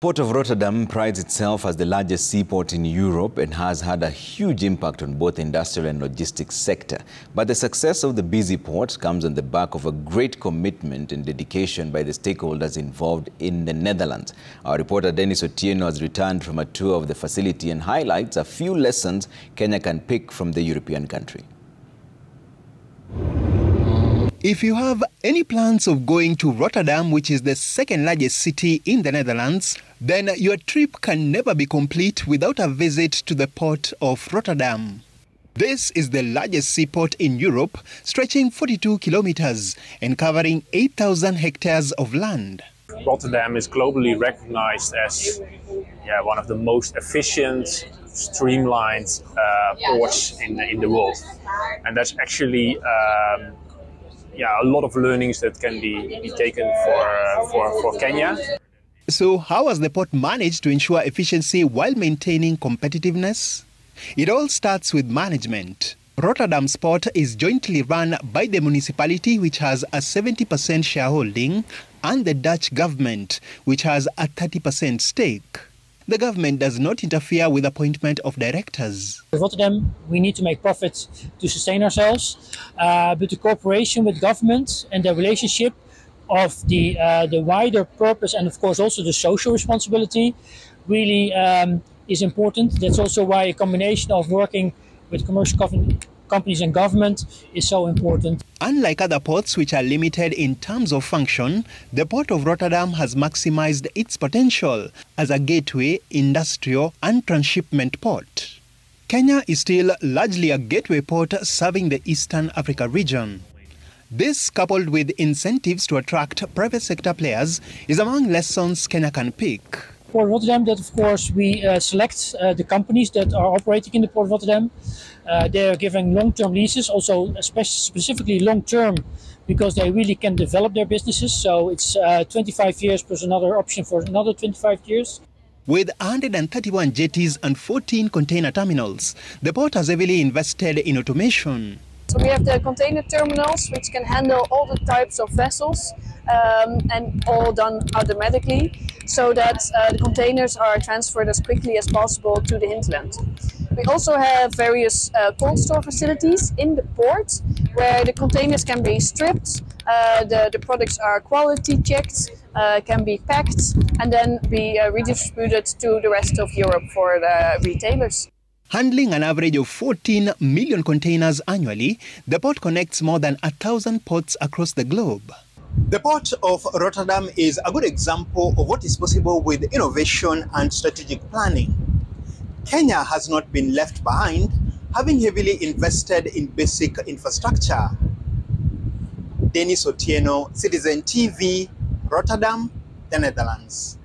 Port of Rotterdam prides itself as the largest seaport in Europe and has had a huge impact on both the industrial and logistics sector. But the success of the busy port comes on the back of a great commitment and dedication by the stakeholders involved in the Netherlands. Our reporter Denis Otieno has returned from a tour of the facility and highlights a few lessons Kenya can pick from the European country. If you have any plans of going to Rotterdam, which is the second largest city in the Netherlands, then your trip can never be complete without a visit to the Port of Rotterdam. This is the largest seaport in Europe, stretching 42 kilometers and covering 8,000 hectares of land. Rotterdam is globally recognized as one of the most efficient, streamlined ports in the world. And that's actually a lot of learnings that can be taken for Kenya. So how has the port managed to ensure efficiency while maintaining competitiveness? It all starts with management. Rotterdam's port is jointly run by the municipality, which has a 70% shareholding, and the Dutch government, which has a 30% stake. The government does not interfere with appointment of directors. In Rotterdam, we need to make profits to sustain ourselves, but the cooperation with government and the relationship of the wider purpose and of course also the social responsibility really is important. That's also why a combination of working with commercial companies and government is so important. Unlike other ports which are limited in terms of function, the Port of Rotterdam has maximized its potential as a gateway, industrial and transshipment port. Kenya is still largely a gateway port serving the Eastern Africa region. This, coupled with incentives to attract private sector players, is among lessons Kenya can pick. Port of Rotterdam, that of course we select the companies that are operating in the Port of Rotterdam. They are giving long-term leases, also specifically long-term, because they really can develop their businesses. So it's 25 years plus another option for another 25 years. With 131 jetties and 14 container terminals, the port has heavily invested in automation. So we have the container terminals, which can handle all the types of vessels and all done automatically, so that the containers are transferred as quickly as possible to the hinterland. We also have various cold store facilities in the port where the containers can be stripped, the products are quality checked, can be packed and then be redistributed to the rest of Europe for the retailers. Handling an average of 14 million containers annually, the port connects more than 1,000 ports across the globe. The Port of Rotterdam is a good example of what is possible with innovation and strategic planning. Kenya has not been left behind, having heavily invested in basic infrastructure. Denis Otieno, Citizen TV, Rotterdam, the Netherlands.